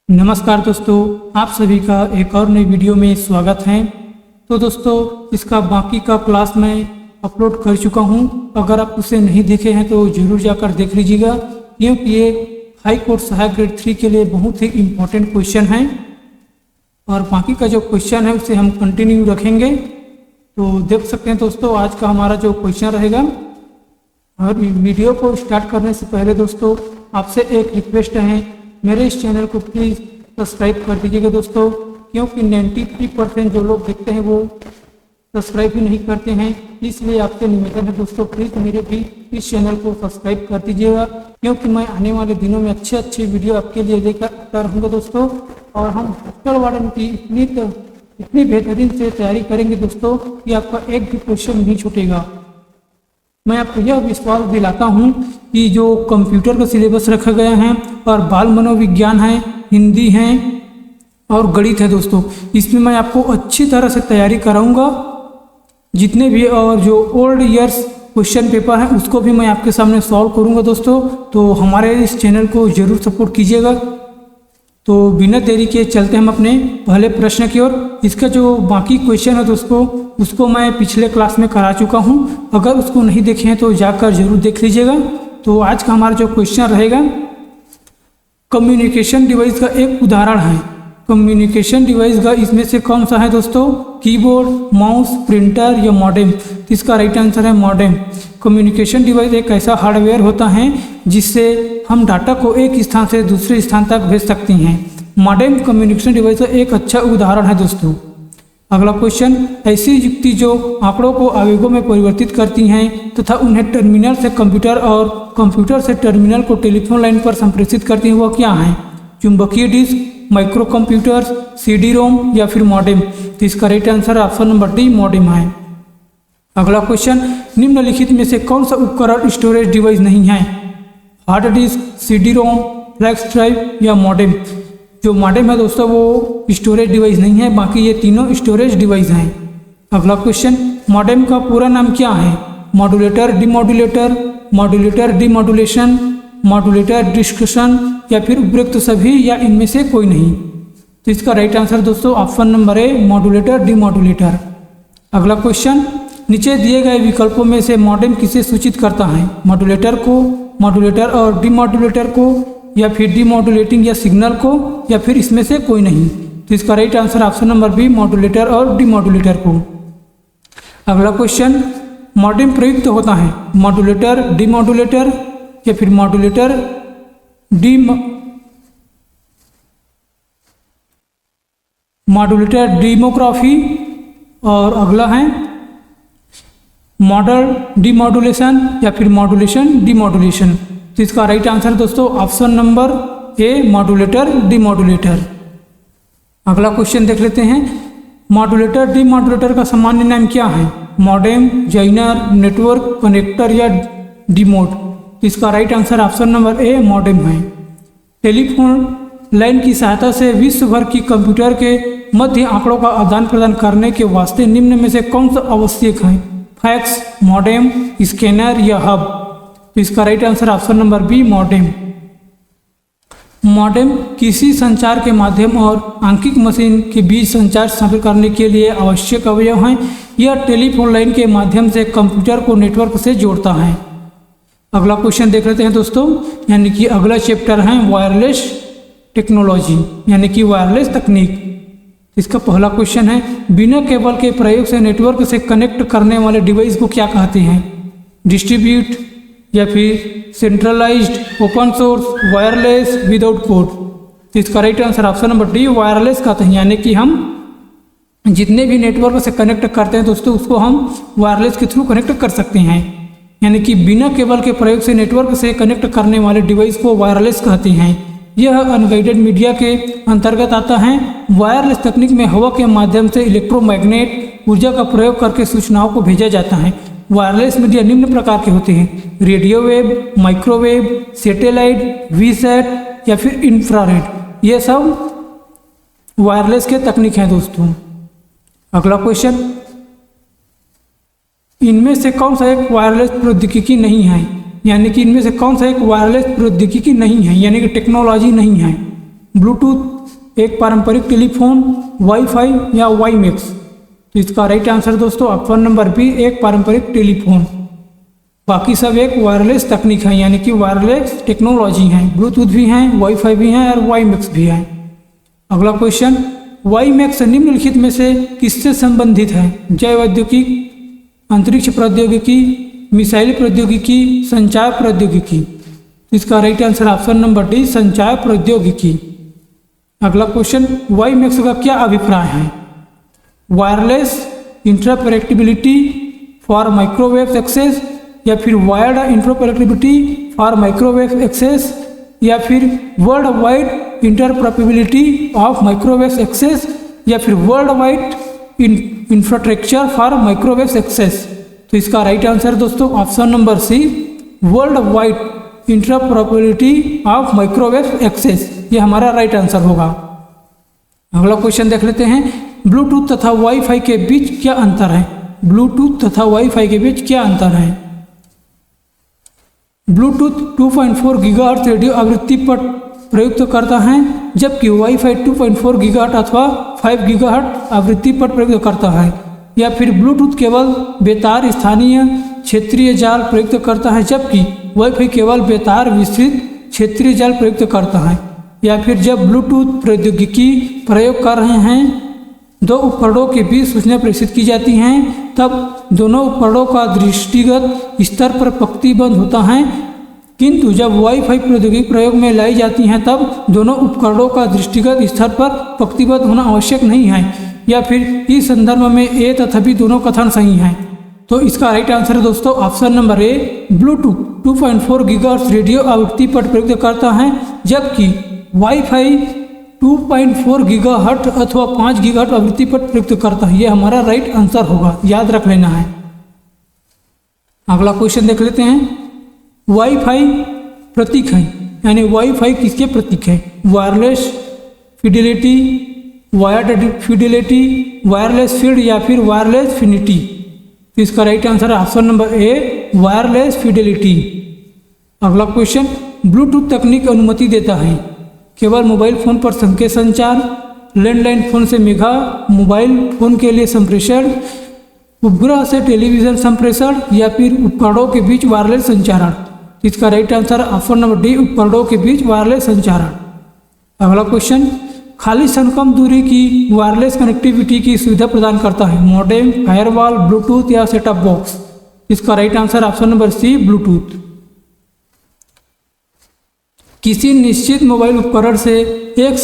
नमस्कार दोस्तों, आप सभी का एक और नई वीडियो में स्वागत है। तो दोस्तों, इसका बाकी का क्लास मैं अपलोड कर चुका हूं। अगर आप उसे नहीं देखे हैं तो ज़रूर जाकर देख लीजिएगा, क्योंकि ये हाई कोर्ट सहायक ग्रेड 3 के लिए बहुत ही इम्पोर्टेंट क्वेश्चन है। और बाकी का जो क्वेश्चन है उसे हम कंटिन्यू रखेंगे। तो देख सकते हैं दोस्तों, आज का हमारा जो क्वेश्चन रहेगा। और वीडियो को स्टार्ट करने से पहले दोस्तों, आपसे एक रिक्वेस्ट है, मेरे इस चैनल को प्लीज़ सब्सक्राइब कर दीजिएगा दोस्तों, क्योंकि 93% जो लोग देखते हैं वो सब्सक्राइब भी नहीं करते हैं। इसलिए आपसे निवेदन है दोस्तों, प्लीज़ मेरे भी इस चैनल को सब्सक्राइब कर दीजिएगा, क्योंकि मैं आने वाले दिनों में अच्छे वीडियो आपके लिए लेकर आता रहूँगा दोस्तों। और हम हॉस्टल वार्डन की इतनी बेहतरीन से तैयारी करेंगे दोस्तों कि आपका एक भी क्वेश्चन नहीं छूटेगा। मैं आपको यह विश्वास दिलाता हूं कि जो कंप्यूटर का सिलेबस रखा गया है और बाल मनोविज्ञान है, हिंदी है और गणित है दोस्तों, इसमें मैं आपको अच्छी तरह से तैयारी कराऊंगा। जितने भी और जो ओल्ड ईयर्स क्वेश्चन पेपर है उसको भी मैं आपके सामने सॉल्व करूंगा दोस्तों। तो हमारे इस चैनल को ज़रूर सपोर्ट कीजिएगा। तो बिना देरी के चलते हम अपने पहले प्रश्न की ओर। इसका जो बाकी क्वेश्चन है दोस्तों, उसको मैं पिछले क्लास में करा चुका हूं। अगर उसको नहीं देखे हैं तो जाकर जरूर देख लीजिएगा। तो आज का हमारा जो क्वेश्चन रहेगा, कम्युनिकेशन डिवाइस का एक उदाहरण है। कम्युनिकेशन डिवाइस का इसमें से कौन सा है दोस्तों? कीबोर्ड, माउस, प्रिंटर या मॉडेम? तो इसका राइट आंसर है मॉडेम। कम्युनिकेशन डिवाइस एक ऐसा हार्डवेयर होता है जिससे हम डाटा को एक स्थान से दूसरे स्थान तक भेज सकती हैं। मॉडेम कम्युनिकेशन डिवाइस का एक अच्छा उदाहरण है दोस्तों। अगला क्वेश्चन, ऐसी युक्ति जो आंकड़ों को आवेगों में परिवर्तित करती हैं तथा उन्हें टर्मिनल से कंप्यूटर और कंप्यूटर से टर्मिनल को टेलीफोन लाइन पर संप्रेषित करती हैं, वह क्या है? चुंबकीय डिस्क, माइक्रो कंप्यूटर, CD रोम या फिर मॉडेम? तो इसका right answer option number D modem है। अगला क्वेश्चन, निम्नलिखित में से कौन सा उपकरण स्टोरेज डिवाइस नहीं है? हार्ड डिस्क, CD रोम, फ्लैश ड्राइव या मॉडेम? जो मॉडेम है दोस्तों वो स्टोरेज डिवाइस नहीं है, बाकी ये तीनों स्टोरेज डिवाइस हैं। अगला क्वेश्चन, मॉडेम का पूरा नाम क्या है? Modulator demodulator, modulator demodulation, modulator discussion या फिर उपरोक्त सभी या इनमें से कोई नहीं? तो इसका राइट आंसर दोस्तों ऑप्शन नंबर ए मॉड्यूलेटर डिमॉड्यूलेटर। अगला क्वेश्चन, नीचे दिए गए विकल्पों में से मॉडेम किसे सूचित करता है? मॉड्यूलेटर को, मॉड्यूलेटर और डिमॉड्यूलेटर को, या फिर डिमॉड्यूलेटिंग या सिग्नल को, या फिर इसमें से कोई नहीं? तो इसका right answer option number B modulator और डिमॉड्यूलेटर को। अगला क्वेश्चन, मॉडेम प्रयुक्त होता है मॉड्यूलेटर डिमॉड्यूलेटर या फिर मॉड्यूलेटर मॉड्यूलेटर डेमोग्राफी, और अगला है मॉडल डिमॉड्यूलेशन या फिर मॉड्यूलेशन डिमॉड्यूलेशन? तो इसका राइट आंसर दोस्तों ऑप्शन नंबर ए मॉड्यूलेटर डिमॉड्यूलेटर। अगला क्वेश्चन देख लेते हैं, मॉड्यूलेटर डिमॉड्यूलेटर का सामान्य नाम क्या है? मॉडेम, जॉइनर, नेटवर्क कनेक्टर या डिमोड? तो इसका राइट आंसर ऑप्शन नंबर ए मॉडेम है। टेलीफोन लाइन की सहायता से विश्व भर की कंप्यूटर के मध्य आंकड़ों का आदान प्रदान करने के वास्ते निम्न में से कौन सा आवश्यक है? फैक्स, मॉडेम, स्कैनर या हब? तो इसका right answer option number B modem. Modem किसी संचार के माध्यम और आंकिक मशीन के बीच संचार स्थापित करने के लिए आवश्यक अवयव है। यह टेलीफोन लाइन के माध्यम से कंप्यूटर को नेटवर्क से जोड़ता है। अगला क्वेश्चन देख लेते हैं दोस्तों, यानी कि अगला चैप्टर है वायरलेस टेक्नोलॉजी, यानी कि वायरलेस तकनीक। इसका पहला क्वेश्चन है, बिना केबल के प्रयोग से नेटवर्क से कनेक्ट करने वाले डिवाइस को क्या कहते हैं? डिस्ट्रीब्यूट या फिर centralised, open source, wireless, without port? तो इसका right answer option number D wireless कहते हैं। यानी कि हम जितने भी नेटवर्क से कनेक्ट करते हैं दोस्तों उसको हम वायरलेस के थ्रू कनेक्ट कर सकते हैं। यानी कि बिना केबल के प्रयोग से नेटवर्क से कनेक्ट करने वाले डिवाइस को वायरलेस कहते हैं। यह अनगाइडेड मीडिया के अंतर्गत आता है। वायरलेस तकनीक में हवा के माध्यम से इलेक्ट्रोमैग्नेट ऊर्जा का प्रयोग करके सूचनाओं को भेजा जाता है। वायरलेस मीडिया निम्न प्रकार के होते हैं: radio wave, microwave, satellite, VSAT या फिर इंफ्रारेड। ये सब वायरलेस के तकनीक हैं दोस्तों। अगला क्वेश्चन, इनमें से कौन सा एक वायरलेस प्रौद्योगिकी नहीं है? यानी कि इनमें से कौन सा एक वायरलेस प्रौद्योगिकी नहीं है, यानी कि टेक्नोलॉजी नहीं है? ब्लूटूथ, एक पारंपरिक टेलीफोन, वाईफाई या वाईमैक्स? तो इसका राइट आंसर दोस्तों ऑप्शन नंबर बी, एक पारंपरिक टेलीफोन। बाकी सब एक वायरलेस तकनीक है, यानी कि वायरलेस टेक्नोलॉजी है। ब्लूटूथ भी हैं, वाईफाई भी हैं और वाईमैक्स भी हैं। अगला क्वेश्चन, वाईमैक्स निम्नलिखित में से किससे संबंधित है? जैव औद्योगिक, अंतरिक्ष प्रौद्योगिकी, मिसाइल प्रौद्योगिकी, संचार प्रौद्योगिकी? इसका right answer option number D, संचार प्रौद्योगिकी। अगला क्वेश्चन, वाईमैक्स का क्या अभिप्राय है? Wireless interoperability for microwave access, या फिर wired interoperability for microwave access, या फिर world wide interoperability of microwave access, या फिर world wide infrastructure for microwave access? तो इसका राइट आंसर दोस्तों option number C, world wide interoperability of microwave access, ये हमारा राइट आंसर होगा। अगला क्वेश्चन देख लेते हैं, ब्लूटूथ तथा वाईफाई के बीच क्या अंतर है? ब्लूटूथ तथा वाईफाई के बीच क्या अंतर है? ब्लूटूथ 2.4 गीगाहर्ट्ज रेडियो आवृत्ति पर प्रयुक्त करता है, जबकि वाईफाई 2.4 गीगाहर्ट्ज अथवा 5 गीगाहर्ट्ज आवृत्ति पर प्रयुक्त करता है। या फिर ब्लूटूथ केवल बेतार स्थानीय क्षेत्रीय जाल प्रयुक्त करता है, जबकि वाईफाई केवल बेतार विस्तृत क्षेत्रीय जाल प्रयुक्त करता है। या फिर जब ब्लूटूथ प्रौद्योगिकी प्रयोग कर रहे हैं, दो उपकरणों के बीच सूचना प्रेषित की जाती हैं, तब दोनों उपकरणों का दृष्टिगत स्तर पर पंक्तिबद्ध होता है, किंतु जब वाईफाई प्रौद्योगिकी प्रयोग में लाई जाती हैं, तब दोनों उपकरणों का दृष्टिगत स्तर पर पंक्तिबद्ध होना आवश्यक नहीं है। या फिर इस संदर्भ में ए तथा बी दोनों कथन सही हैं। तो इसका राइट आंसर है दोस्तों ऑप्शन नंबर ए, ब्लूटूथ 2.4 गीगाहर्ट्ज रेडियो आवृत्ति पर प्रयुक्त करता है, जबकि वाईफाई 2.4 गीगाहर्ट्ज अथवा 5 गीगाहर्ट्ज आवृत्ति पर प्रयुक्त करता है। यह हमारा राइट आंसर होगा, याद रख लेना है। अगला क्वेश्चन देख लेते हैं, वाईफाई प्रतीक है, यानी वाईफाई किसके प्रतीक है? Wireless Fidelity, wired Fidelity, wireless field, या फिर वायरलेस फिनिटी? तो इसका राइट आंसर है ऑप्शन नंबर ए, वायरलेस फिडेलिटी। अगला क्वेश्चन, ब्लूटूथ तकनीक अनुमति देता है केवल मोबाइल फोन पर संकेत संचार, लैंडलाइन फोन से मेगा मोबाइल फोन के लिए संप्रेषण, उपग्रह से टेलीविजन संप्रेषण, या फिर उपकरणों के बीच वायरलेस संचारण? इसका right answer option number D, उपकरणों के बीच वायरलेस संचारण। अगला क्वेश्चन, खाली स्थान कम दूरी की वायरलेस कनेक्टिविटी की सुविधा प्रदान करता है, मॉडेम, फायरवॉल, ब्लूटूथ या सेटअप बॉक्स? इसका right answer option number C, Bluetooth. किसी निश्चित मोबाइल उपकरण से एक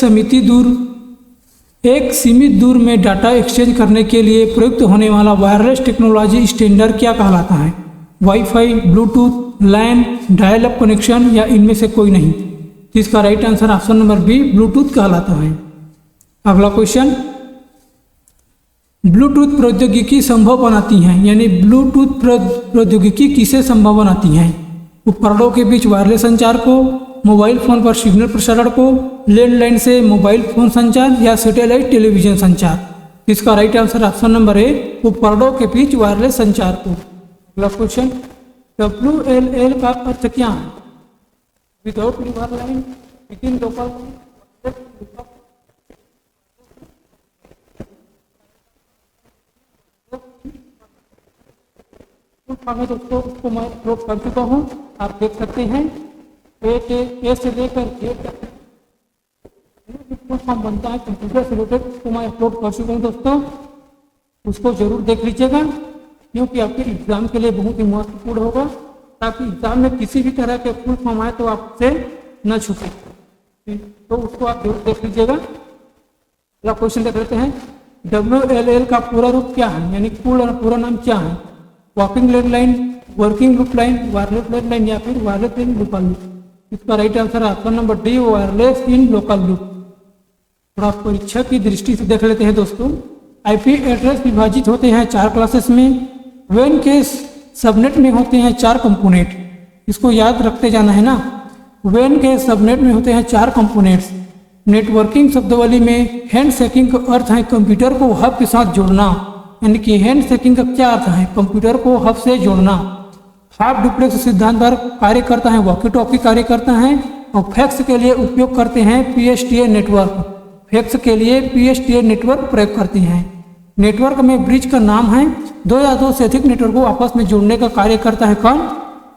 सीमित दूर में डाटा एक्सचेंज करने के लिए प्रयुक्त होने वाला वायरलेस टेक्नोलॉजी स्टैंडर्ड क्या कहलाता है? WiFi, Bluetooth, LAN, dial up connection, या इनमें से कोई नहीं? इसका right answer option number B, Bluetooth कहलाता है। अगला क्वेश्चन, ब्लूटूथ प्रौद्योगिकी संभव बनाती है, यानी ब्लूटूथ प्रौद्योगिकी किसे संभव बनाती है? उपकरणों के बीच वायरलेस संचार को, मोबाइल फोन पर सिग्नल प्रसारण को, लैंडलाइन से मोबाइल फोन संचार, या सैटेलाइट टेलीविजन संचार? इसका राइट आंसर ऑप्शन नंबर ए, उपकरणों के बीच वायरलेस संचार को। अगला क्वेश्चन, WLL का अर्थ क्या है? Without liver line, with in local, दोस्तों उसको मैं अपलोड कर चुका हूँ, आप देख सकते हैं। ए से लेकर जेड तक फॉर्म बनता है कंप्यूटर से रिलेटेड, उसको मैं अपलोड कर चुका हूँ दोस्तों, उसको जरूर देख लीजिएगा, क्योंकि आपके एग्जाम के लिए बहुत ही महत्वपूर्ण होगा, ताकि एग्जाम में किसी भी तरह के फुल फॉर्म आए तो आपसे न छूटे, तो उसको आप जरूर देख लीजिएगा। अगला क्वेश्चन देख लेते हैं, WLL का पूरा रूप क्या है, यानी पूरा नाम क्या है? Walking landline, working loop line, wireless landline, या फिर वायरलेस इन लोकल लूप? इसका राइट आंसर है option number D, wireless in local loop. थोड़ा परीक्षा की दृष्टि से देख लेते हैं दोस्तों, IP एड्रेस विभाजित होते हैं 4 क्लासेस में, WAN के सबनेट में होते हैं 4 कंपोनेंट, इसको याद रखते जाना है ना। WAN के सबनेट में होते हैं 4 कंपोनेंट्स। नेटवर्किंग शब्दावली में हैंड शेकिंग का अर्थ है कंप्यूटर को हब के साथ जोड़ना, यानी कि हैंड शेकिंग का क्या अर्थ है? कंप्यूटर को हब से जोड़ना। हाफ डुप्लेक्स सिद्धांत पर कार्य करता है, वॉकी टॉकी कार्य करता है, और फैक्स के लिए उपयोग करते हैं PSTN नेटवर्क, फैक्स के लिए PSTN नेटवर्क प्रयोग करती हैं। नेटवर्क में ब्रिज का नाम है। दो या दो से अधिक नेटवर्क को आपस में जोड़ने का कार्य करता है कौन?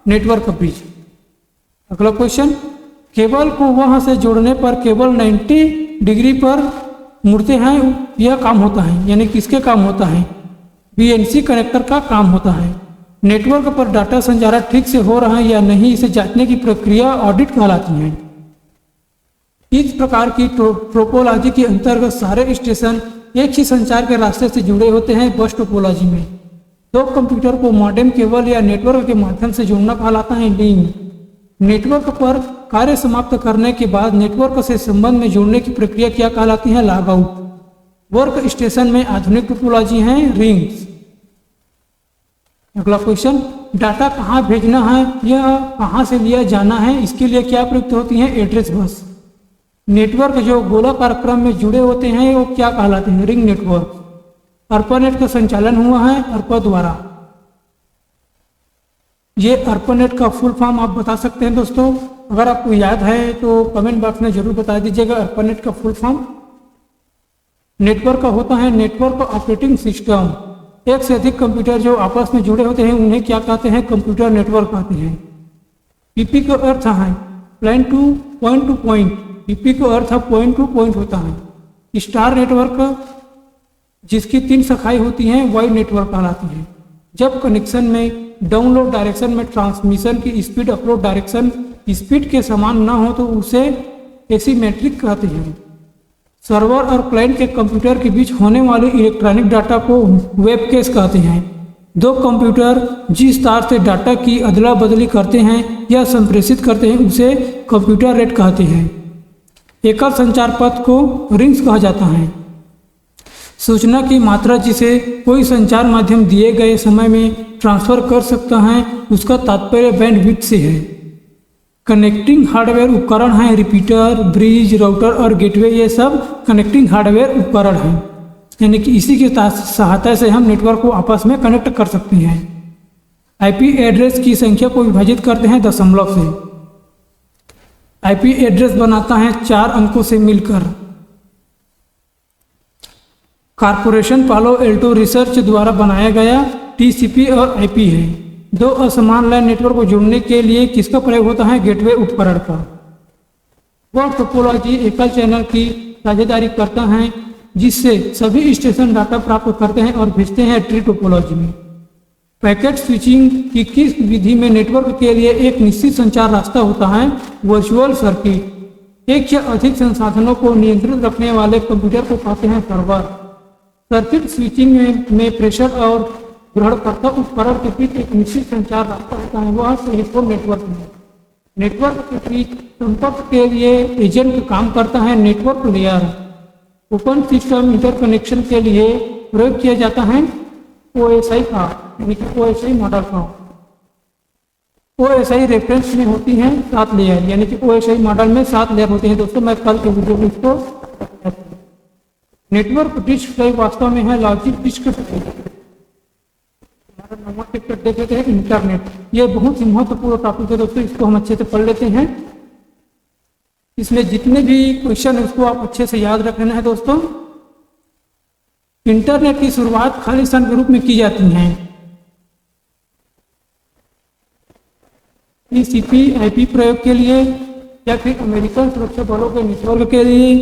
Network bridge. अगला क्वेश्चन, केबल को वहां से जोड़ने पर केबल 90 डिग्री पर मुड़ते हैं, यह काम होता है, यानी किसके काम होता है? BNC कनेक्टर का काम होता है। नेटवर्क पर डाटा संचार ठीक से हो रहा है या नहीं, इसे जांचने की प्रक्रिया ऑडिट कहलाती है। इस प्रकार की टोपोलॉजी के अंतर्गत सारे स्टेशन एक ही संचार के रास्ते से जुड़े होते हैं। बस टोपोलॉजी में दो कंप्यूटर को मॉडेम केबल या नेटवर्क के माध्यम से जोड़ना कहलाता है लिंक। नेटवर्क पर कार्य समाप्त करने के बाद नेटवर्क से संबंध में जोड़ने की प्रक्रिया क्या कहलाती है? Log out. वर्क स्टेशन में आधुनिक टोपोलॉजी है रिंग्स। अगला क्वेश्चन, डाटा कहाँ भेजना है, यह कहाँ से लिया जाना है, इसके लिए क्या प्रयुक्त होती है? Address bus. नेटवर्क जो गोलाकार क्रम में जुड़े होते हैं वो क्या कहलाते हैं? Ring network. ARPANET का संचालन हुआ है ARPA द्वारा। ये ARPANET का फुल फॉर्म आप बता सकते हैं दोस्तों, अगर आपको याद है तो कमेंट बॉक्स में जरूर बता दीजिएगा। ARPANET का फुल फॉर्म नेटवर्क का होता है नेटवर्क ऑपरेटिंग सिस्टम। एक से अधिक कंप्यूटर जो आपस में जुड़े होते हैं उन्हें क्या कहते हैं? कंप्यूटर नेटवर्क कहते हैं। PP का अर्थ है प्लेन टू पॉइंट। PP का अर्थ पॉइंट टू पॉइंट होता है। स्टार नेटवर्क जिसकी 3 शाखाएं होती हैं वाई नेटवर्क कहलाती है। जब कनेक्शन में डाउनलोड डायरेक्शन में ट्रांसमिशन की स्पीड अपलोड डायरेक्शन स्पीड के समान न हो तो उसे एसिमेट्रिक कहते हैं। सर्वर और क्लाइंट के कंप्यूटर के बीच होने वाले इलेक्ट्रॉनिक डाटा को वेब केस कहते हैं। दो कंप्यूटर जिस तार से डाटा की अदला बदली करते हैं या संप्रेषित करते हैं उसे कंप्यूटर रेट कहते हैं। एकल संचार पथ को रिंग्स कहा जाता है। सूचना की मात्रा जिसे कोई संचार माध्यम दिए गए समय में ट्रांसफर कर सकता है उसका तात्पर्य बैंडविड्थ से है। कनेक्टिंग हार्डवेयर उपकरण हैं रिपीटर, ब्रिज, राउटर और गेटवे, ये सब कनेक्टिंग हार्डवेयर उपकरण हैं, यानी कि इसी की सहायता से हम नेटवर्क को आपस में कनेक्ट कर सकते हैं। IP एड्रेस की संख्या को विभाजित करते हैं दशमलव से। IP एड्रेस बनाता है 4 अंकों से मिलकर। कॉर्पोरेशन पालो एल्टो रिसर्च द्वारा बनाया गया TCP और IP है। दो असमान लाइन नेटवर्क को जोड़ने के लिए किसका प्रयोग होता है? गेटवे उपकरण का। वह टोपोलॉजी एकल चैनल की साझेदारी करता है जिससे सभी स्टेशन डाटा प्राप्त करते हैं और भेजते हैं ट्री टोपोलॉजी में। पैकेट स्विचिंग की किस विधि में नेटवर्क के लिए एक निश्चित संचार रास्ता होता है? Virtual circuit. एक या अधिक संसाधनों को नियंत्रित रखने वाले कंप्यूटर को कहते हैं सर्वर। सर्किट स्विचिंग में प्रेशर और ग्रहणकर्ता उपकरण के बीच एक निश्चित संचार रास्ता होता है, वह टेलीफोन नेटवर्क में। नेटवर्क के बीच संपर्क के लिए एजेंट काम करता है network layer. Open system interconnection के लिए प्रयोग किया जाता है OSI का, यानी कि OSI मॉडल का। OSI रेफरेंस में होती हैं 7 लेयर, यानी कि OSI मॉडल में 7 लेयर होते हैं। दोस्तों मैं कल के वीडियो में इसको नेटवर्क डिस्क ड्राइव वास्तव में है लॉजिक डिस्क। नंबर चैप्टर देख लेते हैं इंटरनेट। ये बहुत ही महत्वपूर्ण टॉपिक है दोस्तों, इसको हम अच्छे से पढ़ लेते हैं। इसमें जितने भी क्वेश्चन है उसको आप अच्छे से याद रख लेना है दोस्तों। इंटरनेट की शुरुआत खालिस्तान के रूप में की जाती है। TCP IP प्रयोग के लिए या फिर अमेरिकन सुरक्षा बलों के नेटवर्क के लिए,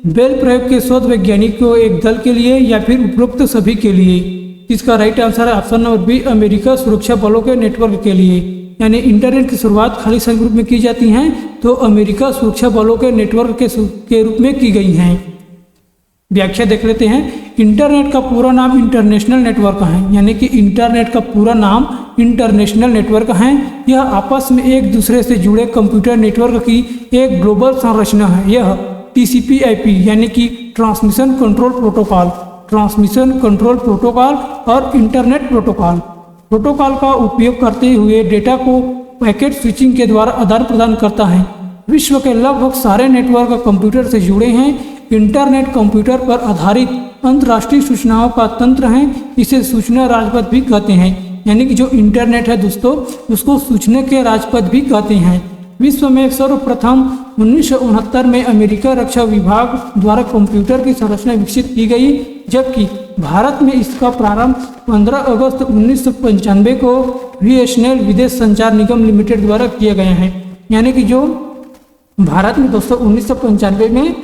बेल प्रयोग के शोध वैज्ञानिकों एक दल के लिए या फिर उपरोक्त सभी के लिए। इसका राइट आंसर है ऑप्शन नंबर बी, अमेरिका सुरक्षा बलों के नेटवर्क के लिए। यानी इंटरनेट की शुरुआत खालिस्तान के रूप में की जाती है तो अमेरिका सुरक्षा बलों के नेटवर्क के रूप में की गई हैं। व्याख्या देख लेते हैं। इंटरनेट का पूरा नाम इंटरनेशनल नेटवर्क है, यानी कि इंटरनेट का पूरा नाम इंटरनेशनल नेटवर्क है। यह आपस में एक दूसरे से जुड़े कंप्यूटर नेटवर्क की एक ग्लोबल संरचना है। यह TCP IP यानी कि transmission control protocol, transmission control protocol और इंटरनेट प्रोटोकॉल का उपयोग करते हुए डेटा को पैकेट स्विचिंग के द्वारा आदान प्रदान करता है। विश्व के लगभग सारे नेटवर्क कंप्यूटर से जुड़े हैं। इंटरनेट कंप्यूटर पर आधारित अंतर्राष्ट्रीय सूचनाओं का तंत्र है। इसे सूचना राजपथ भी कहते हैं, यानी कि जो इंटरनेट है दोस्तों उसको सूचना के राजपथ भी कहते हैं। विश्व में सर्वप्रथम 1969 में अमेरिका रक्षा विभाग द्वारा कंप्यूटर की संरचना विकसित की गई, जबकि भारत में इसका प्रारंभ 15 अगस्त 1995 को बीएसएनएल विदेश संचार निगम लिमिटेड द्वारा किया गया है। यानी कि जो भारत में दोस्तों 1995 में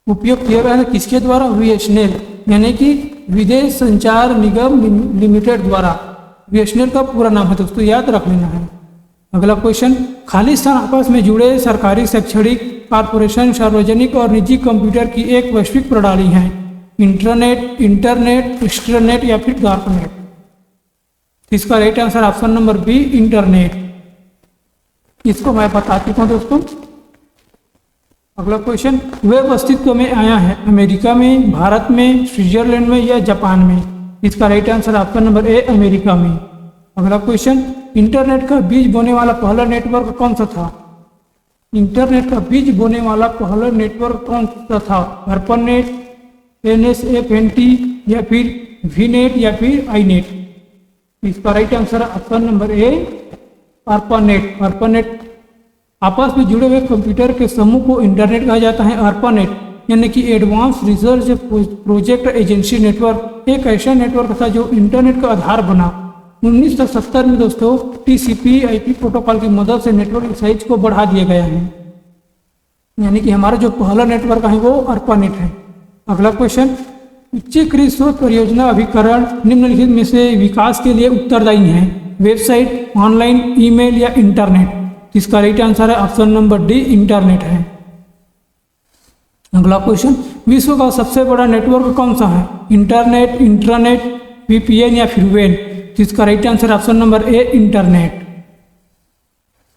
उपयोग किया गया है किसके द्वारा? बीएसएनएल यानी कि विदेश संचार निगम लिमिटेड द्वारा। बीएसएनएल का पूरा नाम है दोस्तों, याद रख लेना है। अगला क्वेश्चन, खाली स्थान आपस में जुड़े सरकारी, शैक्षणिक, कॉर्पोरेशन, सार्वजनिक और निजी कंप्यूटर की एक वैश्विक प्रणाली है। इंटरनेट, इंटरनेट, एक्सट्रानेट या फिर डार्कनेट। इसका right answer option number B, internet. इसको मैं बता चुका हूं दोस्तों। अगला क्वेश्चन, वेब अस्तित्व में आया है अमेरिका में, भारत में, स्विट्जरलैंड में या जापान में? इसका राइट आंसर ऑप्शन नंबर ए, अमेरिका में। अगला क्वेश्चन, इंटरनेट का बीज बोने वाला पहला नेटवर्क कौन सा था? इंटरनेट का बीज बोने वाला पहला नेटवर्क कौन सा था? अर्पनेट, एनएसएफएनटी या फिर वीनेट या फिर आईनेट? इसका right answer option number A, ARPANET. ARPANET आपस में जुड़े हुए कंप्यूटर के समूह को इंटरनेट कहा जाता है। अर्पनेट यानी कि advance research project agency network एक ऐसा नेटवर्क था जो इंटरनेट का आधार बना। 1970 में दोस्तों टीसीपी/आईपी प्रोटोकॉल की मदद से नेटवर्क साइज को बढ़ा दिया गया है। यानी कि हमारा जो पहला नेटवर्क है वो अर्पनेट है। अगला क्वेश्चन, उच्चीकृत शोध परियोजना अभिकरण निम्नलिखित में से विकास के लिए उत्तरदायी है? वेबसाइट, ऑनलाइन, ईमेल या इंटरनेट? इसका राइट आंसर है ऑप्शन नंबर डी, इंटरनेट है। अगला क्वेश्चन, विश्व का सबसे बड़ा नेटवर्क कौन सा है? इंटरनेट, इंट्रानेट, वीपीएन या फिर वेन? इसका राइट आंसर ऑप्शन नंबर ए, इंटरनेट।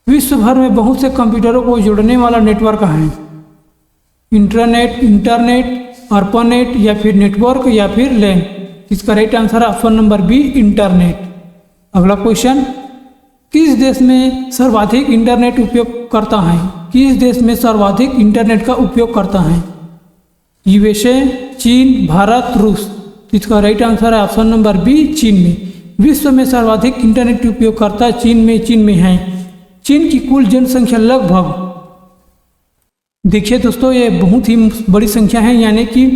विश्व भर में बहुत से कंप्यूटरों को जोड़ने वाला नेटवर्क है? इंटरनेट, इंटरनेट, अर्पनेट या फिर नेटवर्क या फिर लैन? इसका राइट आंसर है ऑप्शन नंबर बी, इंटरनेट। अगला क्वेश्चन, किस देश में सर्वाधिक इंटरनेट उपयोग करता है? किस देश में सर्वाधिक इंटरनेट का उपयोग करता है? यूएसए, चीन, भारत, रूस? इसका राइट आंसर है ऑप्शन नंबर बी, चीन में। विश्व में सर्वाधिक इंटरनेट उपयोगकर्ता चीन में है। चीन की कुल जनसंख्या लगभग, देखिए दोस्तों ये बहुत ही बड़ी संख्या है, यानी कि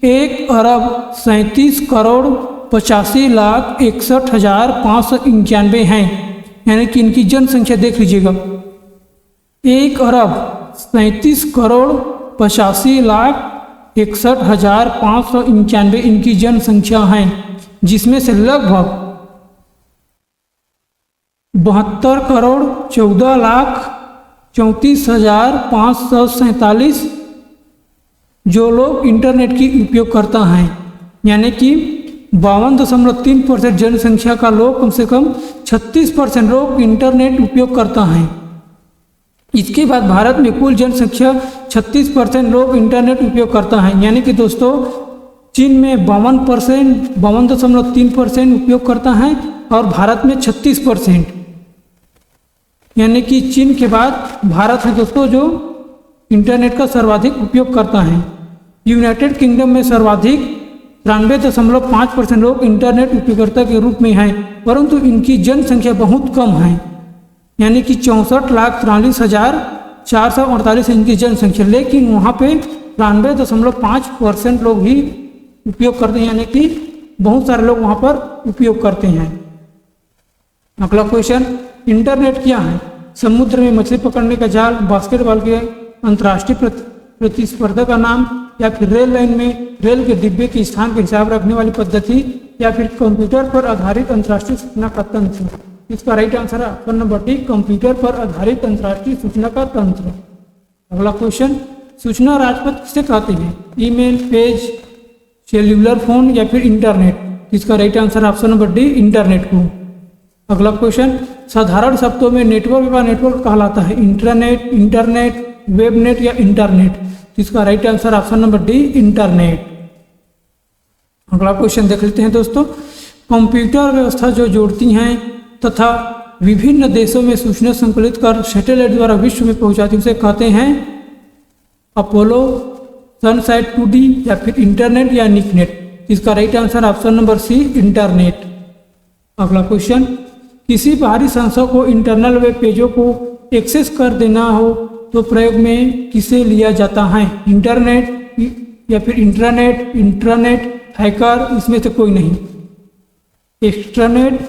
1,37,85,61,591 हैं। यानी कि इनकी जनसंख्या देख लीजिएगा, 1,85,61,591 इनकी जनसंख्या है, जिसमें से लगभग 72,14,34,547 जो लोग इंटरनेट की उपयोग करता हैं। यानी कि 52.3% जनसंख्या का लोग कम से कम 36% लोग इंटरनेट उपयोग करता हैं। इसके बाद भारत में कुल जनसंख्या 36% लोग इंटरनेट उपयोग करता है। यानी कि दोस्तों चीन में 52.3% उपयोग करता है और भारत में 36%। यानी कि चीन के बाद भारत है दोस्तों जो इंटरनेट का सर्वाधिक उपयोग करता है। यूनाइटेड किंगडम में सर्वाधिक 93.5% लोग इंटरनेट उपयोगकर्ता के रूप में हैं, परंतु इनकी जनसंख्या बहुत कम है। यानी कि 64,43,448 इनकी जनसंख्या, लेकिन वहाँ पे 93.5% लोग ही उपयोग करते हैं। यानी कि बहुत सारे लोग वहाँ पर उपयोग करते हैं। अगला क्वेश्चन, इंटरनेट क्या है? समुद्र में मछली पकड़ने का जाल, बास्केटबॉल के अंतर्राष्ट्रीय प्रतिस्पर्धा का नाम, या फिर रेल लाइन में रेल के डिब्बे के स्थान का हिसाब रखने वाली पद्धति, या फिर कंप्यूटर पर आधारित अंतर्राष्ट्रीय सूचना का तंत्र? इसका राइट आंसर है ऑप्शन नंबर डी, कंप्यूटर पर आधारित अंतर्राष्ट्रीय सूचना का तंत्र। अगला क्वेश्चन, सूचना राजपथ किसे कहते हैं? ईमेल, पेज, सेल्यूलर फोन या फिर इंटरनेट? इसका right answer option number D, internet को। अगला क्वेश्चन, साधारण शब्दों में नेटवर्क का नेटवर्क कहलाता है? इंटरनेट, इंटरनेट, वेबनेट या इंटरनेट? इसका right answer option number D, internet. अगला क्वेश्चन देख लेते हैं दोस्तों, कंप्यूटर व्यवस्था जो जोड़ती हैं तथा विभिन्न देशों में सूचना संकलित कर सैटेलाइट द्वारा विश्व में पहुंचाती उसे कहते हैं? अपोलो, सनसाइट 2D या फिर इंटरनेट या निकनेट? इसका right answer option number C, internet. अगला क्वेश्चन, किसी बाहरी संस्था को इंटरनल वेब पेजों को एक्सेस कर देना हो तो प्रयोग में किसे लिया जाता है? इंटरनेट या फिर इंट्रानेट, हैकर, इसमें से कोई नहीं। एक्सट्रानेट,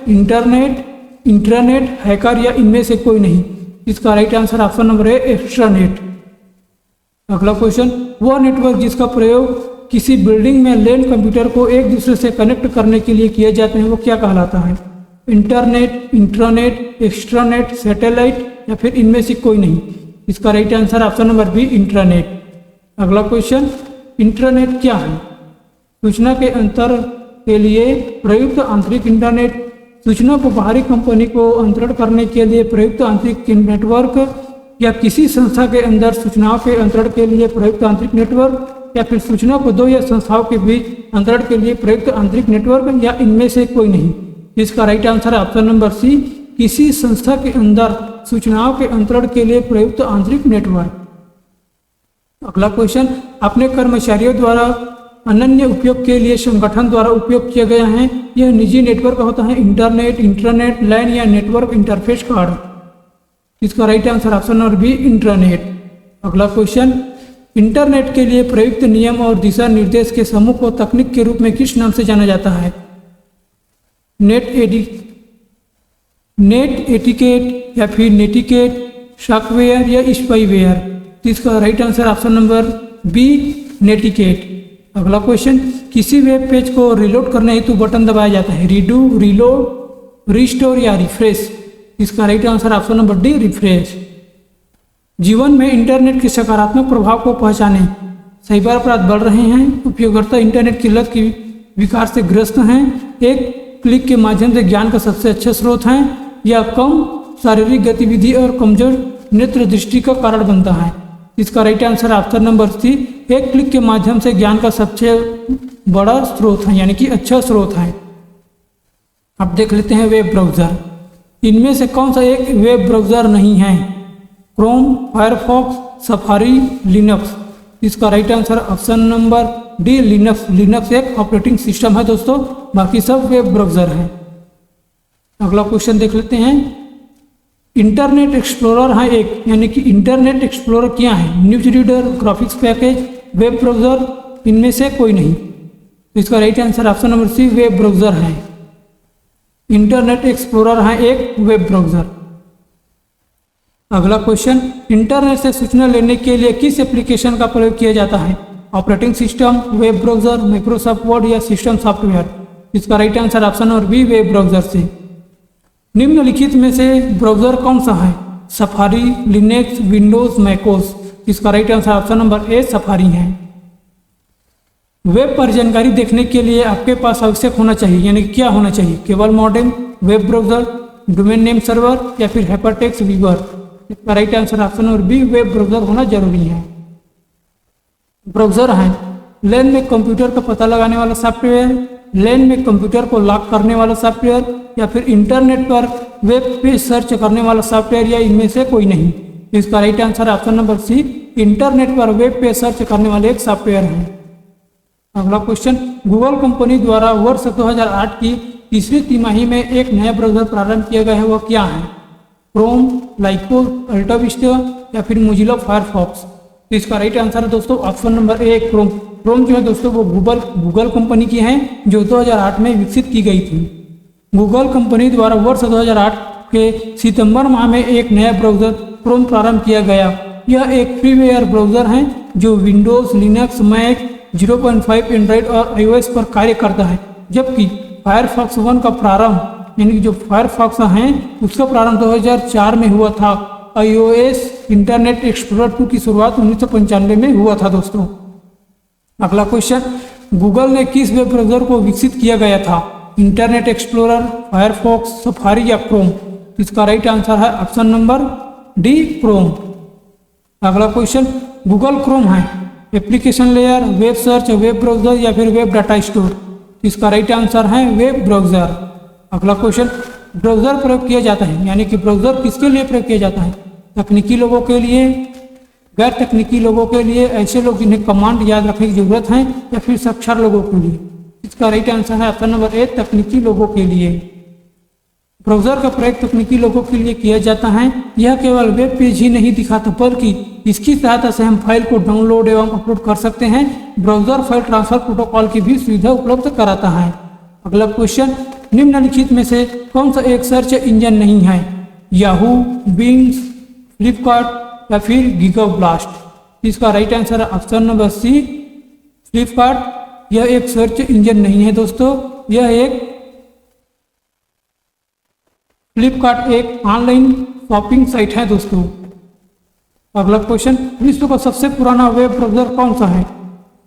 इंट्रानेट, हैकर या इनमें से कोई नहीं। इसका राइट आंसर ऑप्शन नंबर है एक्सट्रानेट। अगला क्वेश्चन, वह नेटवर्क जिसका प्रयोग किसी बिल्डिंग में लैंड कंप्यूटर को एक दूसरे से कनेक्ट करने के लिए किया जाता है वो क्या कहलाता है? इंटरनेट, इंट्रानेट, एक्सट्रानेट, सैटेलाइट या फिर इनमें से कोई नहीं। इसका right answer option number B internet. अगला क्वेश्चन, इंटरनेट क्या है? सूचना के अंतर के लिए प्रयुक्त आंतरिक इंटरनेट, सूचना को बाहरी कंपनी को अंतरण करने के लिए प्रयुक्त आंतरिक नेटवर्क, या किसी संस्था के अंदर सूचनाओं के अंतरण के लिए प्रयुक्त आंतरिक नेटवर्क, या फिर सूचना को दो या संस्थाओं के बीच अंतरण के लिए प्रयुक्त आंतरिक नेटवर्क, या इनमें से कोई नहीं। इसका right answer option number C, किसी संस्था के अंदर सूचनाओं के अंतरण के लिए प्रयुक्त आंतरिक नेटवर्क। अगला क्वेश्चन, अपने कर्मचारियों द्वारा अनन्य उपयोग के लिए संगठन द्वारा उपयोग किया गया है यह निजी नेटवर्क होता है इंटरनेट, इंटरनेट, लैन या नेटवर्क इंटरफेस कार्ड। इसका right answer option number B internet. अगला क्वेश्चन, इंटरनेट के लिए प्रयुक्त नियम और दिशा निर्देश के समूह को तकनीक के रूप में किस नाम से जाना जाता है? नेट एटिकेट या फिर नेटिकेट, सॉफ्टवेयर या स्पाईवेयर। इसका right answer option number B netiquette. अगला क्वेश्चन, किसी वेब पेज को रिलोड करने हेतु बटन दबाया जाता है? रीडू, रीलोड, रिस्टोर या रिफ्रेश। इसका right answer option number D refresh. जीवन में इंटरनेट के सकारात्मक प्रभाव को पहचाने। साइबर अपराध बढ़ रहे हैं, उपयोगकर्ता इंटरनेट की लत की विकार से ग्रस्त हैं, एक क्लिक के माध्यम से ज्ञान का सबसे अच्छा स्रोत हैं, या कम शारीरिक गतिविधि और कमजोर नेत्र दृष्टि का कारण बनता है। इसका right answer option number C, एक क्लिक के माध्यम से ज्ञान का सबसे बड़ा स्रोत है, यानी कि अच्छा स्रोत है। अब देख लेते हैं वेब ब्राउज़र। इनमें से कौन सा एक वेब ब्राउज़र नहीं है? Chrome, Firefox, Safari, Linux. इसका right answer option number D Linux. Linux एक ऑपरेटिंग सिस्टम है दोस्तों, बाकी सब वेब ब्राउज़र हैं। अगला क्वेश्चन देख लेते हैं, इंटरनेट एक्सप्लोरर है एक, यानी कि इंटरनेट एक्सप्लोरर क्या है? News reader, graphics package, web browser, इनमें से कोई नहीं। तो इसका right answer option number C web browser है। इंटरनेट एक्सप्लोरर है एक वेब ब्राउज़र। अगला क्वेश्चन, इंटरनेट से सूचना लेने के लिए किस एप्लीकेशन का प्रयोग किया जाता है? Operating system, web browser, Microsoft Word या सिस्टम सॉफ्टवेयर। इसका right answer option number B web browser से। निम्नलिखित में से ब्राउज़र कौन सा है? Safari, Linux, Windows, macOS. इसका right answer option number A Safari है। वेब पर जानकारी देखने के लिए आपके पास आवश्यक होना चाहिए, यानी क्या होना चाहिए? केवल modem, web browser, domain name server या फिर हाइपरटेक्स्ट वीवर। इसका right answer option number B web browser होना जरूरी है। ब्राउज़र है लैन में कंप्यूटर का पता लगाने वाला सॉफ्टवेयर, लैन में कंप्यूटर को लॉक करने वाला सॉफ्टवेयर, या फिर इंटरनेट पर वेब पेज सर्च करने वाला सॉफ्टवेयर, या इनमें से कोई नहीं। इसका right answer option number C internet पर वेब पेज सर्च करने वाले एक सॉफ्टवेयर है। अगला क्वेश्चन, गूगल कंपनी द्वारा वर्ष 2008 की तीसरी तिमाही में एक नया ब्राउज़र प्रारंभ किया गया है, वह क्या है? क्रोम, लाइकोस, अल्टा विस्टा या फिर मोजिला फायरफॉक्स। तो इसका राइट आंसर है दोस्तों ऑप्शन नंबर ए क्रोम। क्रोम जो है दोस्तों वो गूगल कंपनी की है जो 2008 में विकसित की गई थी। गूगल कंपनी द्वारा वर्ष 2008 के सितंबर माह में एक नया ब्राउज़र क्रोम प्रारंभ किया गया। यह एक फ्रीवेयर ब्राउज़र है जो विंडोज़, लिनक्स, मैक, 0.5 एंड्रॉयड और iOS पर कार्य करता है, जबकि फायरफॉक्स 1 का प्रारंभ, यानी कि जो फायरफॉक्स हैं उसका प्रारंभ 2004 में हुआ था। iOS इंटरनेट एक्सप्लोरर 2 की शुरुआत 1995 में हुआ था दोस्तों। अगला क्वेश्चन, गूगल ने किस वेब ब्राउज़र को विकसित किया गया था? इंटरनेट एक्सप्लोरर, फायरफॉक्स, सफारी या क्रोम। इसका राइट आंसर है ऑप्शन नंबर डी क्रोम। अगला क्वेश्चन, गूगल क्रोम है application layer, web search, web browser या फिर वेब डाटा स्टोर। इसका राइट आंसर है वेब ब्राउज़र। अगला क्वेश्चन, ब्राउज़र प्रयोग किया जाता है, यानी कि ब्राउज़र किसके लिए प्रयोग किया जाता है? तकनीकी लोगों के लिए, गैर तकनीकी लोगों के लिए, ऐसे लोग जिन्हें कमांड याद रखने की जरूरत है, या फिर साक्षर लोगों के लिए। इसका राइट आंसर है ऑप्शन नंबर ए तकनीकी लोगों के लिए। ब्राउज़र का प्रयोग तकनीकी लोगों के लिए किया जाता है। यह केवल वेब पेज ही नहीं दिखाता बल्कि इसकी सहायता से हम फाइल को डाउनलोड एवं अपलोड कर सकते हैं। ब्राउज़र फाइल ट्रांसफर प्रोटोकॉल की भी सुविधा उपलब्ध कराता है। अगला क्वेश्चन, निम्नलिखित में से कौन सा एक सर्च इंजन नहीं है? याहू, बिंग, फ्लिपकार्ट या फिर गीगल ब्लास्ट। इसका राइट आंसर है ऑप्शन नंबर सी, फ्लिपकार्ट। यह एक सर्च इंजन नहीं है दोस्तों, फ्लिपकार्ट एक ऑनलाइन शॉपिंग साइट है दोस्तों। अगला क्वेश्चन, विश्व का सबसे पुराना वेब ब्राउज़र कौन सा है?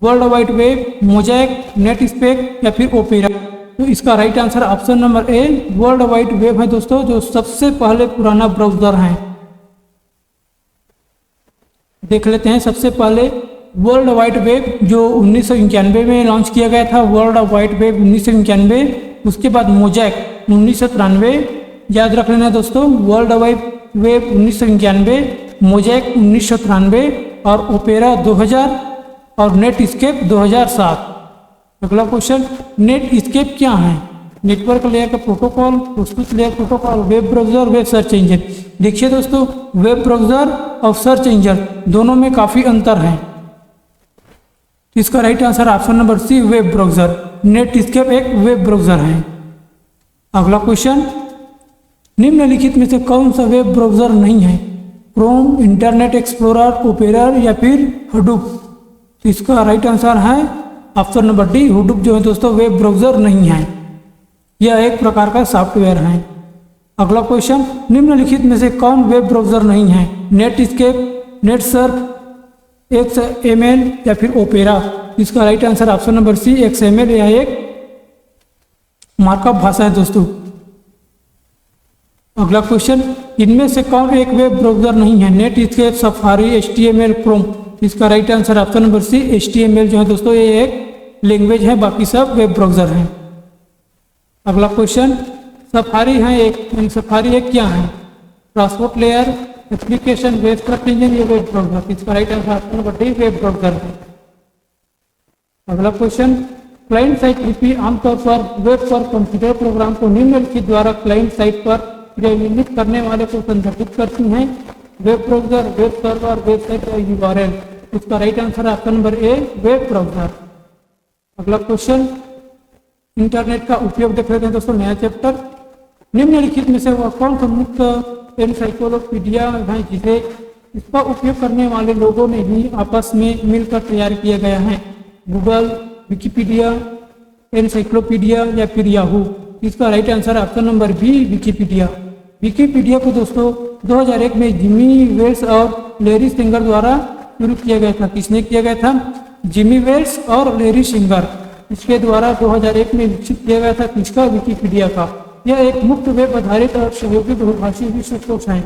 World Wide web, mosaic, Netscape या फिर ओपेरा। तो इसका राइट आंसर ऑप्शन नंबर ए, वर्ल्ड वाइड वेब है दोस्तों, जो सबसे पहले पुराना ब्राउज़र है। देख लेते हैं सबसे पहले वर्ल्ड वाइड वेब जो 1991 में लॉन्च किया गया था, वर्ल्ड वाइड वेब 1991। उसके बाद मोज़ैक 1993, याद रख लेना दोस्तों, वर्ल्ड वाइड वेब 1991, मोज़ैक 1993 और ओपेरा 2000 और नेटस्केप 2007। अगला क्वेश्चन, नेटस्केप क्या है? नेटवर्क लेयर का प्रोटोकॉल, प्रस्तुत layer protocol, web browser, web search engine. देखिए दोस्तों, वेब ब्राउज़र और सर्च इंजन दोनों में काफ़ी अंतर है। इसका right answer option number C, web browser. Netscape एक वेब ब्राउज़र है। अगला क्वेश्चन, निम्नलिखित में से कौन सा वेब ब्राउज़र नहीं है? क्रोम, इंटरनेट एक्सप्लोरर, ओपेरा या फिर हडूप। तो इसका राइट आंसर है ऑप्शन नंबर डी, हडूप जो है दोस्तों वेब ब्राउज़र नहीं है, यह एक प्रकार का सॉफ्टवेयर है। अगला क्वेश्चन, निम्नलिखित में से कौन वेब ब्राउज़र नहीं है? नेटस्केप, नेटसर्फ, XML या फिर ओपेरा। इसका right answer option number C, XML यह एक मार्कअप भाषा है दोस्तों। अगला क्वेश्चन, इनमें से कौन एक वेब ब्राउज़र नहीं है? Netscape, Safari, HTML, Chrome. इसका right answer option number C, HTML जो है दोस्तों ये एक लैंग्वेज है, बाकी सब वेब ब्राउज़र हैं। अगला क्वेश्चन, सफारी है एक, सफारी एक क्या है? Transport layer, application, web search engine या वेब ब्राउज़र। इसका right answer option number D, web browser है। अगला क्वेश्चन, क्लाइंट साइट लिपि आमतौर पर वेब पर कंप्यूटर प्रोग्राम को निम्नलिखित द्वारा क्लाइंट साइट पर क्रियान्वित करने वाले को संदर्भित करती हैं? Web browser, web server, website या URL। इसका राइट आंसर ऑप्शन नंबर ए, वेब ब्राउज़र। अगला क्वेश्चन, इंटरनेट का उपयोग देख लेते हैं दोस्तों, नया चैप्टर। निम्नलिखित में से वह कौन सा मुक्त एनसाइक्लोपीडिया है जिसे इसका उपयोग करने वाले लोगों ने ही आपस में मिलकर तैयार किया गया है? गूगल, विकिपीडिया, एनसाइक्लोपीडिया या फिर याहू। इसका right answer option number B, Wikipedia. Wikipedia को दोस्तों 2001 में जिमी वेल्स और लैरी सेंगर द्वारा शुरू किया गया था। किसने किया गया था? जिमी वेल्स और लैरी सेंगर, इसके द्वारा 2001 में विकसित किया गया था। किसका? विकिपीडिया का। यह एक मुक्त वेब आधारित और सहयोगी बहुभाषी विश्वकोश है।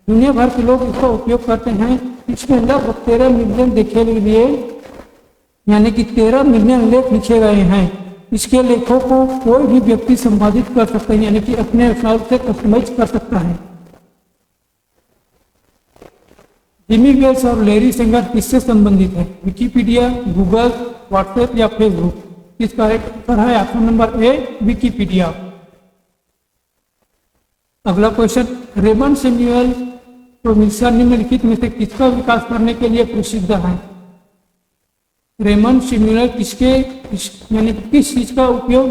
दुनिया भर के लोग इसका उपयोग करते हैं। इसमें लगभग 13 मिलियन देखे लिए यानी कि 13 मिलियन लेख लिखे गए हैं। इसके लेखों को कोई भी व्यक्ति संपादित कर सकता है, यानी कि अपने हिसाब से कस्टमाइज कर सकता है। जिमी वेल्स और लैरी सेंगर किससे संबंधित है? विकिपीडिया, गूगल, व्हाट्सएप या फेसबुक। इसका राइट आंसर है ऑप्शन नंबर ए, विकिपीडिया। अगला क्वेश्चन, रेमंड सैमुअल टॉमिसन निम्नलिखित में से किसका विकास करने के लिए प्रसिद्ध है? रेमंड सैमुअल यानी किस चीज का उपयोग?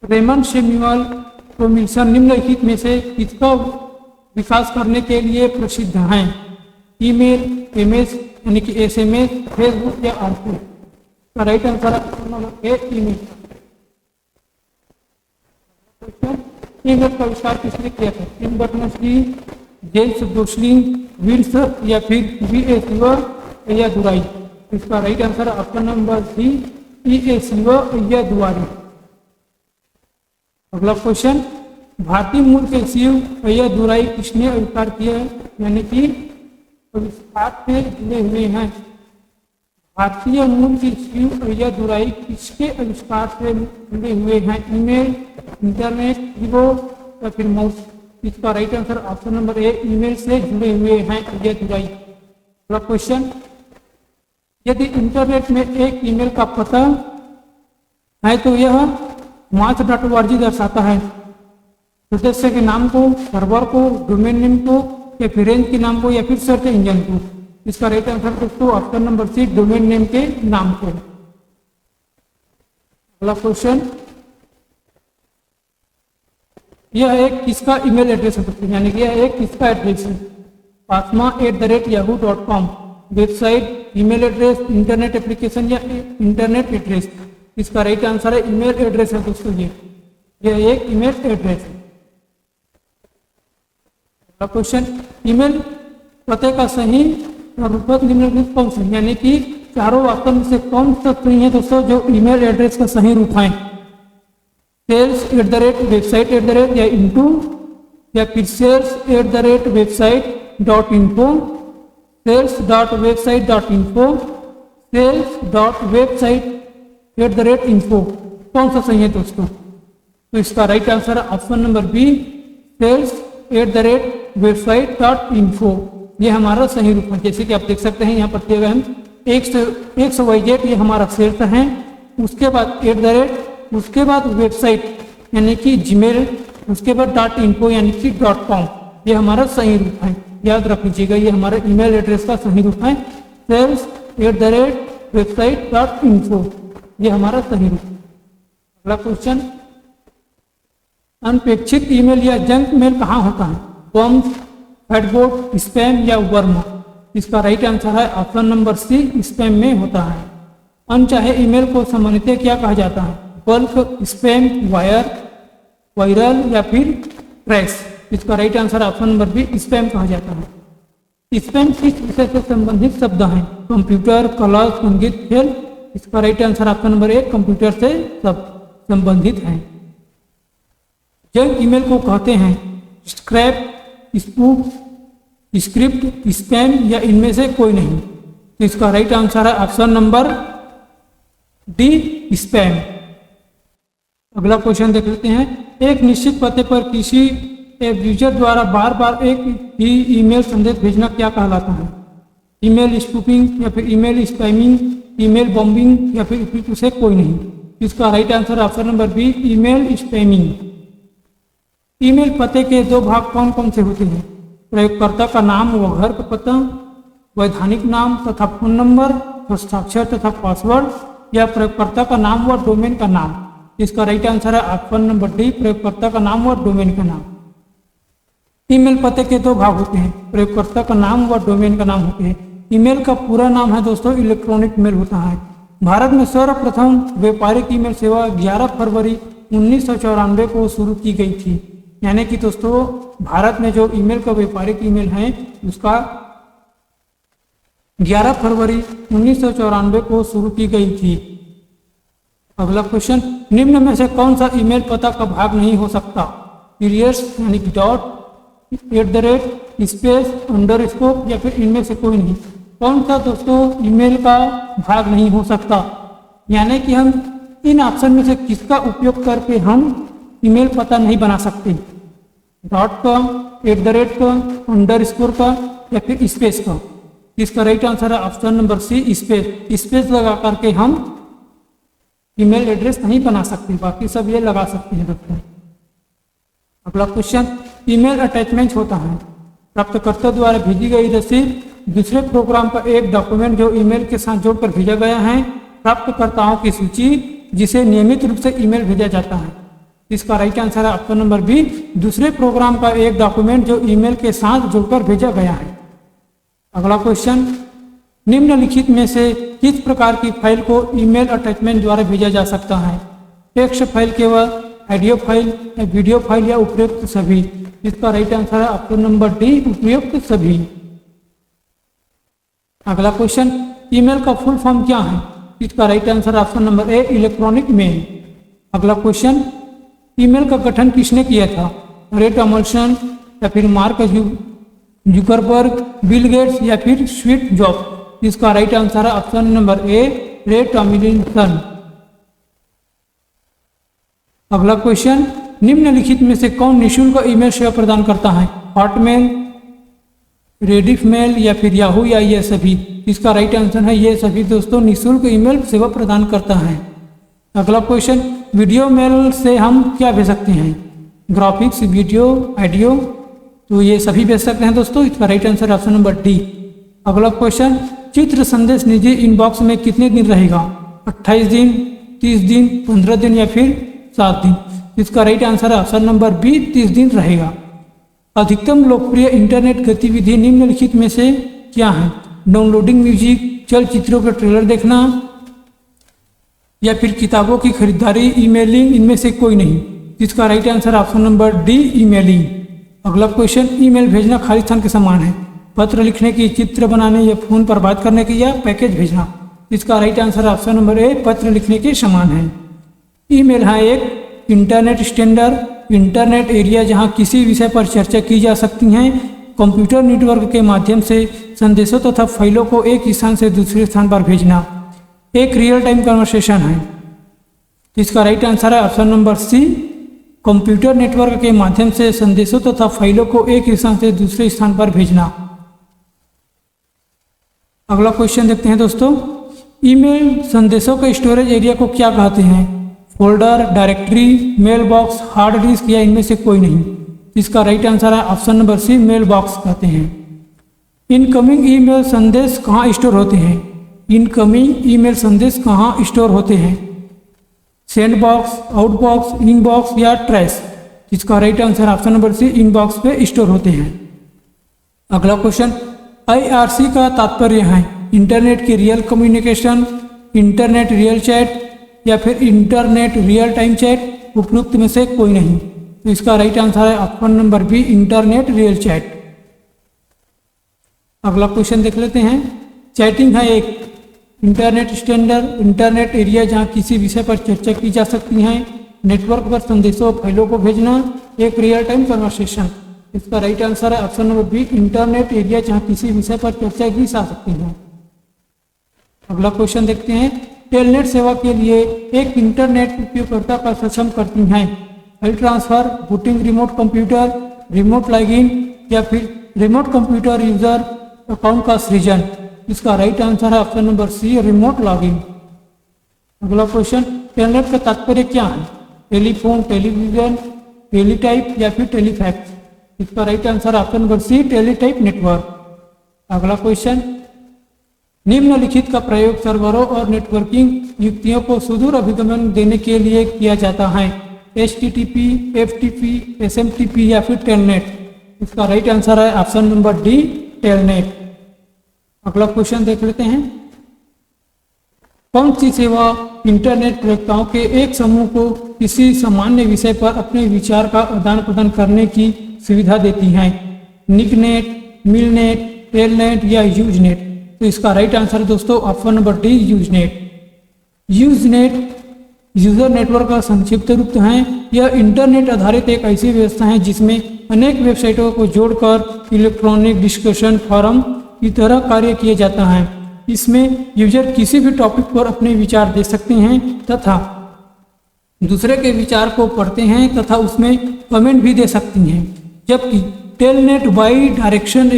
रेमंड सैमुअल टॉमिसन निम्नलिखित में से किसका विकास करने के लिए प्रसिद्ध हैं? ईमेल, MS यानी कि SMS, फेसबुक या आउटलुक। का राइट आंसर है ईमेल। ईमेल का आविष्कार किसने किया था? Tim Berners-Lee, James Gosling, Wilson या फिर V.A. सीवर या दुराई। इसका right answer option number C, E.A. सीवर या दुआरी। अगला क्वेश्चन, भारतीय मूल के शिव या दुराई किसने आविष्कार किया है? यानी कि आविष्कार से जुड़े हुए हैं। भारतीय मूल की शिव या दुराई किसके आविष्कार से जुड़े हुए हैं? ईमेल, इंटरनेट, कीबोर्ड या फिर माउस। इसका राइट आंसर ऑप्शन नंबर ए, ईमेल से जुड़े हुए हैं या दुराई। अगला क्वेश्चन, यदि इंटरनेट में एक ईमेल का पता है तो यह mass.org दर्शाता है सदस्य के नाम को, सर्वर को, डोमेन नेम को, या फिर रेंज के नाम को, या फिर सर्च इंजन को। इसका राइट आंसर दोस्तों option number C, domain name के नाम को। अगला क्वेश्चन, यह एक किसका ईमेल एड्रेस है दोस्तों, यानी कि यह एक किसका एड्रेस है? pasma@yahoo.com website, email address, internet application या इंटरनेट एड्रेस। इसका राइट आंसर है ईमेल एड्रेस है दोस्तों, यह एक ईमेल एड्रेस है। अगला क्वेश्चन, ईमेल पते का सही और रूपक निम्नलिखित कौन सा, यानी कि चारों वाक्य में से कौन सा सही है दोस्तों जो ईमेल एड्रेस का सही रूप है? sales@website@ या इनटू, या फिर sales@website.info, sales.website.info, sales.website@info। कौन सा सही है दोस्तों? तो इसका राइट आंसर है ऑप्शन नंबर बी, sales@website.info। ये हमारा सही रूप है। जैसे कि आप देख सकते हैं यहाँ पर दिए गए हम XYZ, ये हमारा सेल्स है, उसके बाद @ उसके बाद वेबसाइट यानी कि जीमेल, उसके बाद .info यानी कि .com, ये हमारा सही रूप है। याद रख लीजिएगा, ये हमारा ईमेल एड्रेस का सही रूप है, sales@website.info, ये हमारा सही रूप। अगला क्वेश्चन, अनपेक्षित ईमेल या जंक मेल कहाँ होता है? बम्स, हेडबोर्ड, स्पैम या वर्म। इसका राइट आंसर है ऑप्शन नंबर सी, स्पैम में होता है। अनचाहे ईमेल को सामान्यतः क्या कहा जाता है? बल्क, स्पैम, वायरल या फिर ट्रैश। इसका right answer option number B, spam कहा जाता है। स्पैम किस विषय से संबंधित शब्द हैं? कंप्यूटर, कला, संगीत, खेल। इसका राइट आंसर ऑप्शन नंबर ए, कंप्यूटर से संबंधित है। जंक ईमेल को कहते हैं स्क्रैप, स्पूफ, स्क्रिप्ट, स्पैम या इनमें से कोई नहीं। तो इसका राइट आंसर है ऑप्शन नंबर डी, स्पैम। अगला क्वेश्चन देख लेते हैं, एक निश्चित पते पर किसी यूजर द्वारा बार बार एक ही ईमेल संदेश भेजना क्या कहलाता है? ईमेल स्पूफिंग या फिर ईमेल स्पैमिंग, ईमेल बॉम्बिंग या फिर उसे कोई नहीं। इसका right answer option number B, email spamming. Email पते के दो भाग कौन कौन से होते हैं? प्रयोगकर्ता का नाम व घर का पता, वैधानिक नाम तथा फोन नंबर, हस्ताक्षर तथा पासवर्ड, या प्रयोगकर्ता का नाम व डोमेन का नाम। इसका राइट आंसर है ऑप्शन नंबर डी, प्रयोगकर्ता का नाम व डोमेन का नाम। ईमेल पते के दो भाग होते हैं, प्रयोगकर्ता का नाम व डोमेन का नाम होते हैं। ईमेल का पूरा नाम है दोस्तों इलेक्ट्रॉनिक मेल होता है। भारत में सर्वप्रथम व्यापारिक ईमेल सेवा 11 फरवरी 1994 को शुरू की गई थी। यानी कि दोस्तों भारत में जो ईमेल का व्यापारिक ईमेल है उसका 11 फरवरी 1994 को शुरू की गई थी। अगला क्वेश्चन, निम्न में से कौन सा ईमेल पता का भाग नहीं हो सकता? पीरियड्स यानी कि डॉट, @ स्पेस, अंडरस्कोर या फिर इनमें से कोई नहीं। कौन सा दोस्तों ईमेल का भाग नहीं हो सकता? यानी कि हम इन ऑप्शन में से किसका उपयोग करके हम ईमेल पता नहीं बना सकते? डॉट का, @ का, अंडरस्कोर का या फिर स्पेस का। इसका राइट आंसर है option number C, space. Space लगा करके हम ईमेल एड्रेस नहीं बना सकते, बाकी सब ये लगा सकते हैं दोस्तों। अगला क्वेश्चन, ईमेल अटैचमेंट होता है प्राप्तकर्ता द्वारा भेजी गई रसीद, दूसरे प्रोग्राम का एक डॉक्यूमेंट जो ईमेल के साथ जोड़कर भेजा गया है, प्राप्तकर्ताओं की सूची जिसे नियमित रूप से ईमेल भेजा जाता है। इसका राइट आंसर है ऑप्शन नंबर बी, दूसरे प्रोग्राम का एक डॉक्यूमेंट जो ईमेल के साथ जोड़कर भेजा गया है। अगला क्वेश्चन, निम्नलिखित में से किस प्रकार की फाइल को ईमेल अटैचमेंट द्वारा भेजा जा सकता है? टेक्स्ट फाइल केवल, ऑडियो फाइल या वीडियो फाइल या उपयुक्त सभी। इसका राइट आंसर है ऑप्शन नंबर डी, उपयुक्त सभी। अगला क्वेश्चन, ईमेल का फुल फॉर्म क्या है? इसका right answer option number A, electronic mail. अगला क्वेश्चन, ईमेल का गठन किसने किया था? रे टॉमलिंसन या फिर मार्क जुकरबर्ग, बिल गेट्स या फिर स्टीव जॉब्स। इसका राइट आंसर है ऑप्शन नंबर ए, रे टॉमलिंसन। अगला क्वेश्चन, निम्नलिखित में से कौन निःशुल्क ईमेल सेवा प्रदान करता है? हॉटमेल, रेडिफ मेल या फिर याहू या ये सभी। इसका राइट आंसर है ये सभी दोस्तों निःशुल्क ईमेल सेवा प्रदान करता है। अगला क्वेश्चन, वीडियो मेल से हम क्या भेज सकते हैं, ग्राफिक्स, वीडियो, ऑडियो, तो ये सभी भेज सकते हैं दोस्तों। इसका right answer option number D. अगला क्वेश्चन, चित्र संदेश निजी इनबॉक्स में कितने दिन रहेगा, 28 दिन, 30 दिन, 15 दिन या फिर 7 दिन। इसका राइट आंसर है ऑप्शन नंबर बी, 30 दिन रहेगा। अधिकतम लोकप्रिय इंटरनेट गतिविधि निम्नलिखित में से क्या है, डाउनलोडिंग म्यूजिक, चलचित्रों के ट्रेलर देखना या फिर किताबों की खरीदारी, ईमेलिंग, इनमें से कोई नहीं। इसका right answer option number D, emailing. अगला क्वेश्चन, ईमेल भेजना खाली स्थान के समान है, पत्र लिखने की, चित्र बनाने या फोन पर बात करने की या पैकेज भेजना। इसका राइट आंसर ऑप्शन नंबर ए, पत्र लिखने के समान है। ईमेल है एक इंटरनेट स्टैंडर्ड इंटरनेट एरिया जहां किसी विषय पर चर्चा की जा सकती है। कंप्यूटर नेटवर्क के माध्यम से संदेशों तथा फाइलों को एक स्थान से दूसरे स्थान पर भेजना एक रियल टाइम कन्वर्सेशन है। इसका राइट आंसर है option number C, computer network के माध्यम से संदेशों तथा फाइलों को एक स्थान से दूसरे स्थान पर भेजना। अगला क्वेश्चन देखते हैं दोस्तों, ईमेल संदेशों के स्टोरेज एरिया को क्या कहते हैं, folder, directory, mail box, hard disk या इनमें से कोई नहीं। इसका राइट आंसर है option number C, mail box कहते हैं। इनकमिंग ईमेल संदेश कहाँ स्टोर होते हैं, इनकमिंग ईमेल संदेश कहाँ स्टोर होते हैं, सेंड बॉक्स, आउटबॉक्स, इनबॉक्स या ट्रैश। इसका right answer option number C, inbox पे स्टोर होते हैं। अगला क्वेश्चन, IRC का तात्पर्य है इंटरनेट की real communication, internet real chat या फिर इंटरनेट रियल टाइम चैट, उपरोक्त में से कोई नहीं। तो इसका राइट आंसर है option number B, internet real chat. अगला क्वेश्चन देख लेते हैं, चैटिंग है एक इंटरनेट स्टैंडर्ड इंटरनेट एरिया जहां किसी विषय पर चर्चा की जा सकती है। नेटवर्क पर संदेशों फाइलों को भेजना एक रियल टाइम कन्वर्सेशन। इसका राइट आंसर है option number B, internet area जहां किसी विषय पर चर्चा की जा सकती है। अगला क्वेश्चन देखते हैं, टेलनेट सेवा के लिए एक इंटरनेट उपयोगकर्ता का सक्षम करती है, file transfer, booting remote computer, remote login या फिर रिमोट कंप्यूटर यूजर अकाउंट का सृजन। इसका राइट आंसर है option number C, remote login. अगला क्वेश्चन, टेलनेट का तात्पर्य क्या है, टेलीफोन, टेलीविजन, टेलीटाइप या फिर टेलीफैक्स। इसका right answer option number C, teletype network. अगला क्वेश्चन, निम्नलिखित का प्रयोग सर्वरों और नेटवर्किंग युक्तियों को सुदूर अभिगमन देने के लिए किया जाता है, HTTP, FTP, SMTP या फिर टेलनेट। इसका राइट आंसर है ऑप्शन नंबर डी, टेलनेट। अगला क्वेश्चन देख लेते हैं, कौन सी सेवा इंटरनेट प्रयोक्ताओं के एक समूह को किसी सामान्य विषय पर अपने विचार का आदान प्रदान करने की सुविधा देती है, निकनेट, मिलनेट, टेलनेट या यूजनेट। तो इसका राइट आंसर दोस्तों option number D, Usenet. Usenet user network का संक्षिप्त रूप है। यह इंटरनेट आधारित एक ऐसी व्यवस्था है जिसमें अनेक वेबसाइटों को जोड़कर इलेक्ट्रॉनिक डिस्कशन फोरम की तरह कार्य किया जाता है। इसमें यूजर किसी भी टॉपिक पर अपने विचार दे सकते हैं तथा दूसरे के विचार को पढ़ते हैं तथा उसमें कमेंट भी दे सकती हैं। जबकि telnet by direction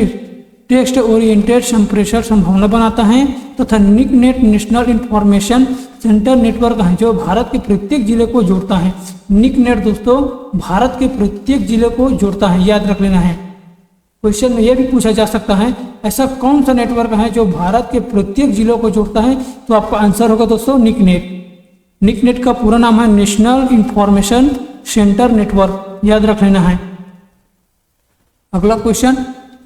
text oriented संप्रेषण संभावना बनाता है तथा NICNET national information centre network है जो भारत के प्रत्येक जिले को जोड़ता है। निकनेट दोस्तों भारत के प्रत्येक जिले को जोड़ता है, याद रख लेना है। क्वेश्चन में यह भी पूछा जा सकता है ऐसा कौन सा नेटवर्क है जो भारत के प्रत्येक जिलों को जोड़ता है, तो आपका आंसर होगा दोस्तों निकनेट। निकनेट का पूरा नाम है नेशनल इंफॉर्मेशन सेंटर नेटवर्क, याद रख लेना है। अगला क्वेश्चन,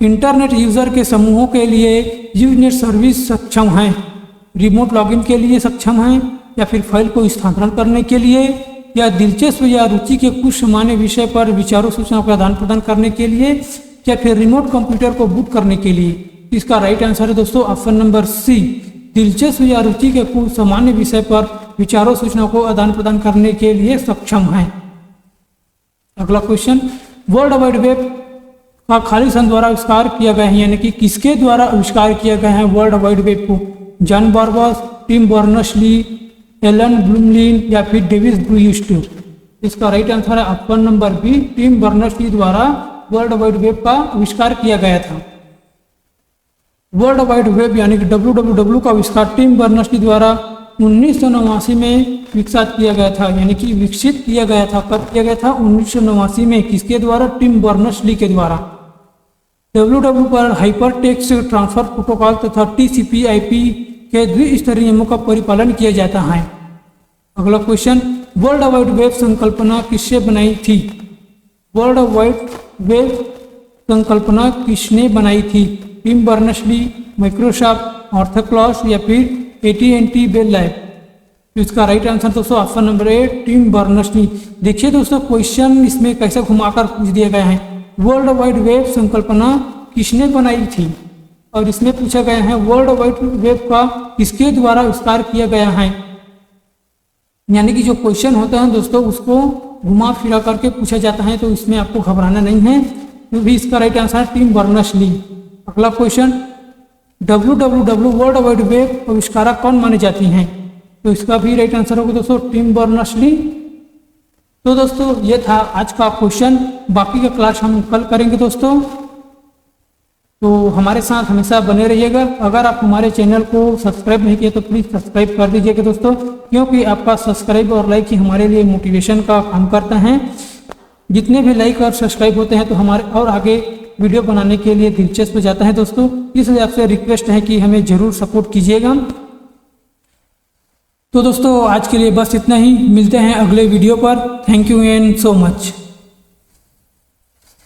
इंटरनेट यूजर के समूहों के लिए यूजनेट सर्विस सक्षम है, रिमोट लॉगिन के लिए सक्षम है या फिर फाइल को स्थानांतरण करने के लिए या दिलचस्प या रुचि के कुछ सामान्य विषय पर विचारों सूचनाओं का आदान प्रदान करने के लिए या फिर रिमोट कंप्यूटर को बूट करने के लिए। इसका राइट आंसर है दोस्तों ऑप्शन नंबर सी, दिलचस्प या रुचि के कुछ सामान्य विषय पर विचारों सूचनाओं को आदान प्रदान करने के लिए सक्षम है। अगला क्वेश्चन, वर्ल्ड वाइड वेब का खाली सन द्वारा आविष्कार किया गया है, यानी कि किसके द्वारा आविष्कार किया गया है वर्ल्ड वाइड वेब को, John Barbus, Tim Berners-Lee, Alan Blumlein या फिर डेविस ब्रूइस्ट। इसका राइट आंसर है option number B, Tim Berners-Lee द्वारा वर्ल्ड वाइड वेब का आविष्कार किया गया था। वर्ल्ड वाइड वेब यानी कि WWW का आविष्कार टिम बर्नर्स-ली द्वारा 1989 में विकसित किया गया था, यानी कि विकसित किया गया था। कब किया गया था? 1989 में। किसके द्वारा? टिम बर्नर्स-ली के द्वारा। WW पर हाइपर टेक्स्ट ट्रांसफर प्रोटोकॉल तथा TCP/IP के द्विस्तरीय नियमों का परिपालन किया जाता है। अगला क्वेश्चन, वर्ल्ड वाइड वेब संकल्पना किससे बनाई थी? वर्ल्ड वाइड वेब संकल्पना किसने बनाई थी? Tim Berners-Lee, Microsoft, Arthur Claus या फिर AT&T बेल लैब? तो इसका राइट आंसर दोस्तों option number A, Tim Berners-Lee. देखिए दोस्तों, क्वेश्चन इसमें कैसे घुमाकर पूछ दिया गया है। वर्ल्ड वाइड वेब संकल्पना किसने बनाई थी, और इसमें पूछा गया है वर्ल्ड वाइड वेब का किसके द्वारा आविष्कार किया गया है। यानी कि जो क्वेश्चन होता है दोस्तों, उसको घुमा फिरा करके पूछा जाता है, तो इसमें आपको घबराना नहीं है। तो भी इसका राइट आंसर है टिम बर्नर्स-ली। अगला question, WWW world Wide web आविष्कारक कौन माने जाती हैं? तो इसका भी राइट आंसर होगा दोस्तों टिम बर्नर्स-ली। तो दोस्तों ये था आज का क्वेश्चन, बाकी का क्लास हम कल करेंगे दोस्तों। तो हमारे साथ हमेशा बने रहिएगा। अगर आप हमारे चैनल को सब्सक्राइब नहीं किए तो प्लीज़ सब्सक्राइब कर दीजिएगा दोस्तों, क्योंकि आपका सब्सक्राइब और लाइक ही हमारे लिए मोटिवेशन का काम करता है। जितने भी लाइक और सब्सक्राइब होते हैं तो हमारे और आगे वीडियो बनाने के लिए दिलचस्प हो जाता है दोस्तों। इसलिए आपसे रिक्वेस्ट है कि हमें ज़रूर सपोर्ट कीजिएगा। तो दोस्तों आज के लिए बस इतना ही, मिलते हैं अगले वीडियो पर। Thank you and so much.